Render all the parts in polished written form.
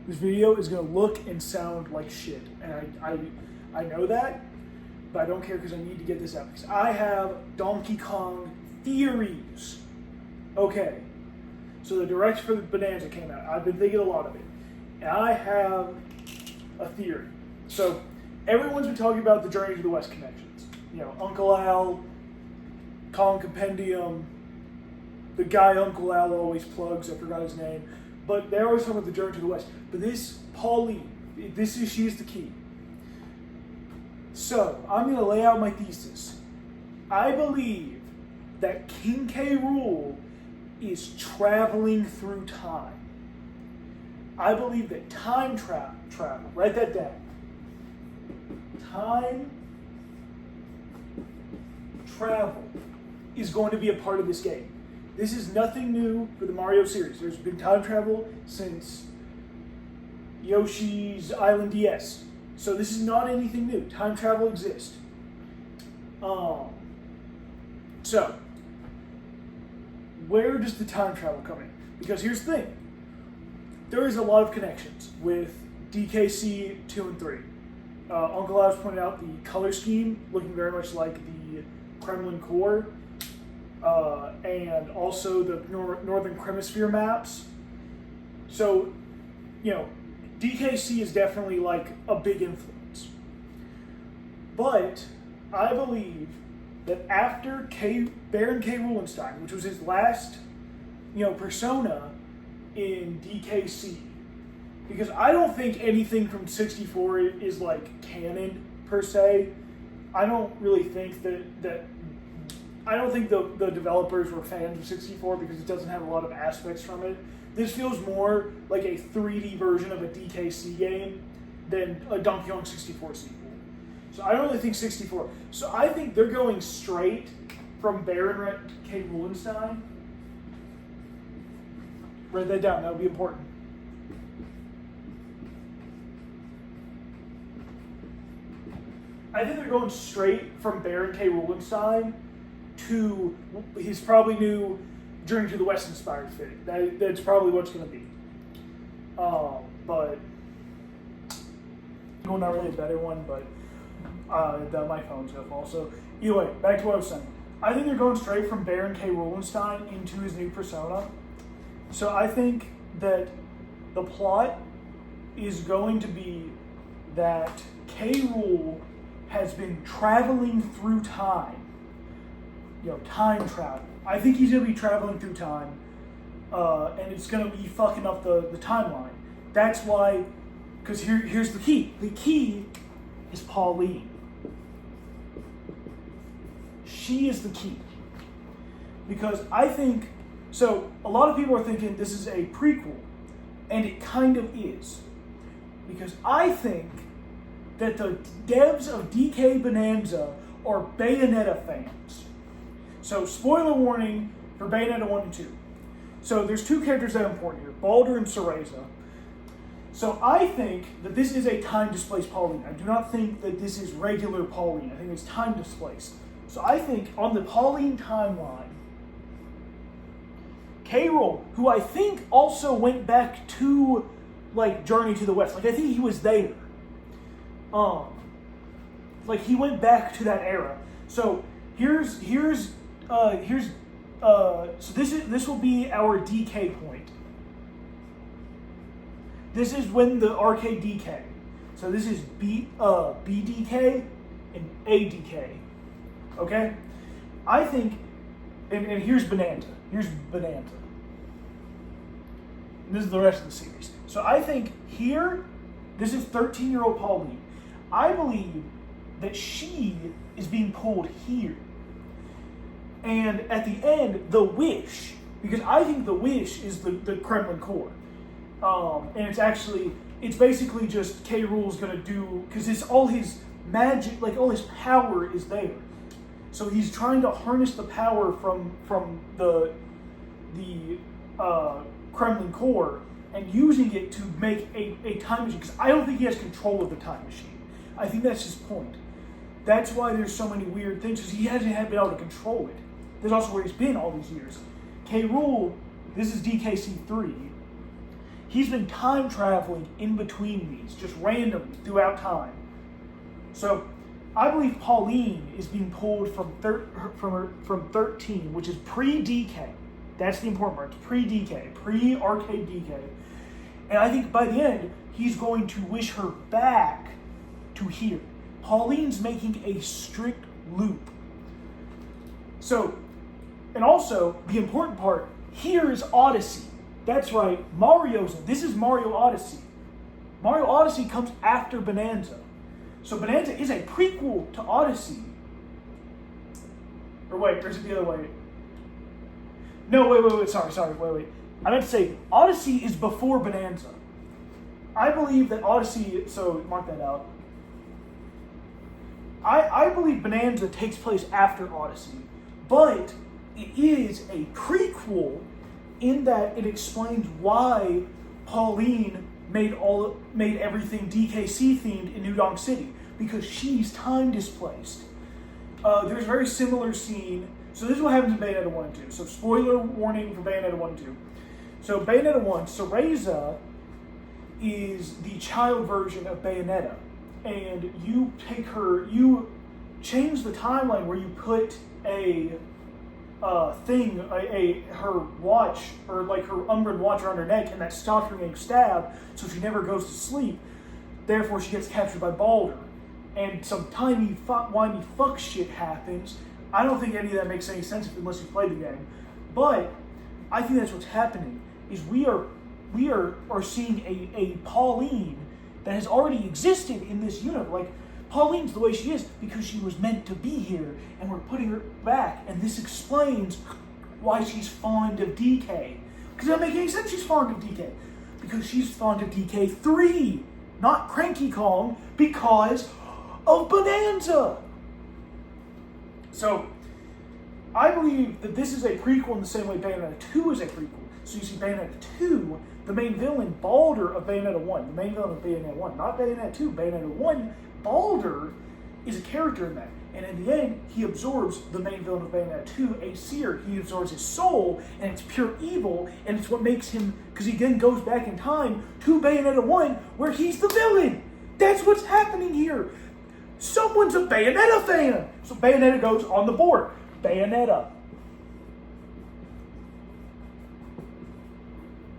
This video is going to look and sound like shit. And I know that, but I don't care because I need to get this out. Because I have Donkey Kong theories. Okay. So the direct for the Bananza came out. I've been thinking a lot of it. And I have a theory. So everyone's been talking about the Journey to the West connections. You know, Uncle Al, Kong Compendium, the guy Uncle Al always plugs, I forgot his name. But they always talk about the Journey to the West. But this, Pauline, she's the key. So, I'm going to lay out my thesis. I believe that King K. Rool is traveling through time. I believe that time travel, write that down. Time travel is going to be a part of this game. This is nothing new for the Mario series. There's been time travel since Yoshi's Island DS. So this is not anything new. Time travel exists. So, where does the time travel come in? Because here's the thing. There is a lot of connections with DKC 2 and 3. Uncle Al's pointed out the color scheme looking very much like the Kremlin core. And also the Northern Hemisphere maps. So, you know, DKC is definitely like a big influence. But I believe that after Baron K. Rulenstein, which was his last, persona in DKC, because I don't think anything from 64 is like canon per se. I don't really think that I don't think the developers were fans of 64 because it doesn't have a lot of aspects from it. This feels more like a 3D version of a DKC game than a Donkey Kong 64 sequel. So I don't really think 64. So I think they're going straight from Baron K. Rulenstein. Write that down, that would be important. I think they're going straight from Baron K. Rulenstein to his probably new Journey to the West inspired fit. That's probably what's going to be. But well, not really a better one, but my phone's gonna fall. So anyway, back to what I was saying. I think they're going straight from Baron K. Rulenstein into his new persona. So I think that the plot is going to be that K. Rool has been traveling through time. Time travel. I think he's going to be traveling through time, and it's going to be fucking up the timeline. That's why, because here's the key. The key is Pauline. She is the key. Because I think, so a lot of people are thinking this is a prequel, and it kind of is. Because I think that the devs of DK Bananza are Bayonetta fans. So, spoiler warning for Bayonetta 1 and 2. So, there's two characters that are important here, Baldur and Cereza. So, I think that this is a time-displaced Pauline. I do not think that this is regular Pauline. I think it's time-displaced. So, I think on the Pauline timeline, K. Rool, who I think also went back to, Journey to the West. I think he was there. He went back to that era. So, so this will be our DK point. This is when the arcade DK. So this is BDK and ADK. Okay? I think, and here's Bananza. Here's Bananza. And this is the rest of the series. So I think here, this is 13-year-old Pauline. I believe that she is being pulled here. And at the end, the wish, because I think the wish is the Kremlin core. And it's basically just K. Rool's gonna do, because it's all his magic, all his power is there. So he's trying to harness the power from the Kremlin core and using it to make a time machine, because I don't think he has control of the time machine. I think that's his point. That's why there's so many weird things, because he hasn't been able to control it. That's also where he's been all these years. K. Rool, this is DKC 3. he's been time traveling in between these, just randomly throughout time. So I believe Pauline is being pulled from 13, which is pre-DK. That's the important part. It's pre-DK, pre-arcade DK. And I think by the end, he's going to wish her back to here. Pauline's making a strict loop. So, and also, the important part, here is Odyssey. That's right, this is Mario Odyssey. Mario Odyssey comes after Bonanza. So Bonanza is a prequel to Odyssey. Or wait, or is it the other way? No, wait, sorry, wait. I meant to say, Odyssey is before Bonanza. I believe that Odyssey, so mark that out. I believe Bonanza takes place after Odyssey, but it is a prequel in that it explains why Pauline made everything DKC themed in New Donk City, because she's time displaced. There's a very similar scene. So this is what happens in Bayonetta 1 and 2. So spoiler warning for Bayonetta 1 and 2. So Bayonetta 1, Cereza is the child version of Bayonetta. And you change the timeline where you put her watch, or like her Umbran watch around her neck, and that stops her getting stabbed, so she never goes to sleep. Therefore, she gets captured by Baldur. And some tiny, whiny fuck shit happens. I don't think any of that makes any sense unless you play the game. But I think that's what's happening, is we are seeing a Pauline that has already existed in this universe. Like, Pauline's the way she is because she was meant to be here, and we're putting her back, and this explains why she's fond of DK. Because it doesn't make any sense she's fond of DK. Because she's fond of DK3, not Cranky Kong, because of Bonanza. So, I believe that this is a prequel in the same way Bayonetta 2 is a prequel. So you see Bayonetta 2, the main villain, Baldur of Bayonetta 1, the main villain of Bayonetta 1, not Bayonetta 2, Bayonetta 1, Baldur is a character in that. And in the end, he absorbs the main villain of Bayonetta 2, a seer. He absorbs his soul, and it's pure evil, and it's what makes him, because he then goes back in time to Bayonetta 1, where he's the villain. That's what's happening here. Someone's a Bayonetta fan. So Bayonetta goes on the board. Bayonetta.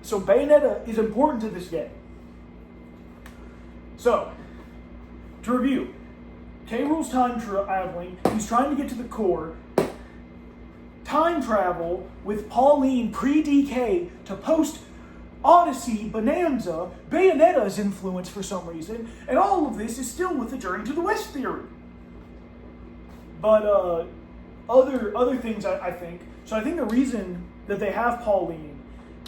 So Bayonetta is important to this game. So, to review, K. Rool's time traveling. He's trying to get to the core. Time travel with Pauline pre-DK to post Odyssey, Bonanza, Bayonetta's influence for some reason, and all of this is still with the Journey to the West theory. But other things I think. So I think the reason that they have Pauline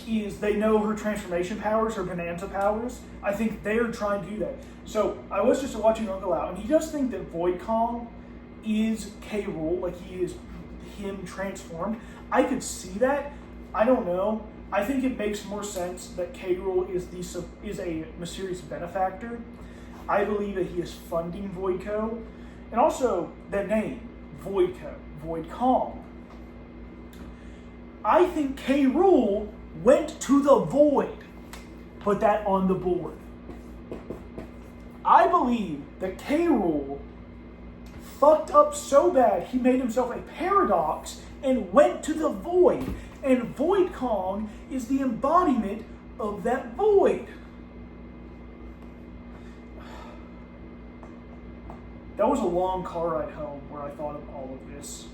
is they know her transformation powers, her Bonanza powers. I think they're trying to do that. So I was just watching Uncle Out, and he does think that Void Kong is K. Rool, like he is him transformed. I could see that. I don't know. I think it makes more sense that K. Rool is a mysterious benefactor. I believe that he is funding Voidco, and also the name Voidco, Void Kong. I think K. Rool went to the void. Put that on the board. I believe that K. Rool fucked up so bad he made himself a paradox and went to the void. And Void Kong is the embodiment of that void. That was a long car ride home where I thought of all of this.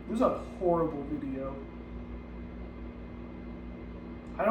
It was a horrible video.